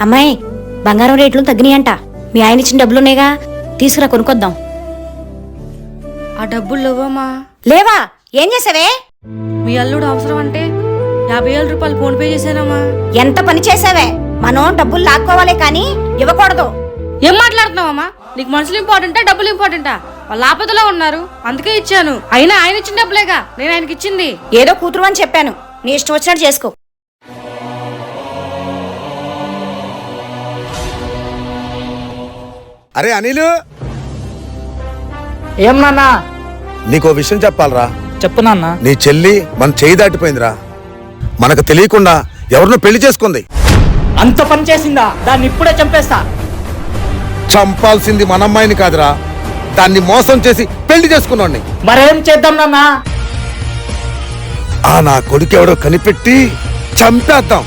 అమ్మాయి, బంగారం రేట్లు తగ్గినాయంట. మీ ఆయన ఇచ్చిన డబ్బులున్నాయిగా, తీసుకురా కొనుక్కొద్దాం. ఆ డబ్బులు లేవమ్మా. లేవా? ఏం చేసావే? మీ అల్లుడు అవసరం అంటే 50,000 రూపాయలు ఫోన్ పే చేశానమ్మా. ఎంత పని చేసావే? మనం డబ్బులు లాక్కోవాలే కానీ ఇవ్వకూడదు. ఏం మాట్లాడుతున్నావమ్మా? నీకు మనుషులు ఇంపార్టెంటా, డబ్బులు ఇంపార్టెంటా? వాళ్ళు ఆపదలో ఉన్నారు, అందుకే ఇచ్చాను. అయినా ఆయన ఇచ్చిన డబ్బులేగా నేను ఆయనకి ఇచ్చింది. ఏదో కూతురు అని చెప్పాను, నీ ఇష్టం వచ్చినట్టు చేసుకో. అరే అనిలు, ఏం నాన్నా? నీకో విషయం చెప్పాలరా. చెప్పు నాన్న. నీ చెల్లి మన చేయి దాటిపోయిందిరా. మనకు తెలియకుండా ఎవరినో పెళ్లి చేసుకుంది. అంత పని చేసిందా? దాన్ని ఇప్పుడే చంపేస్తా. చంపాల్సింది మన అమ్మాయిని కాదురా, దాన్ని మోసం చేసి పెళ్లి చేసుకున్నాడిని. మరేం చేద్దాం నాన్న? ఆ నా కొడుకెవడో కనిపెట్టి చంపేద్దాం.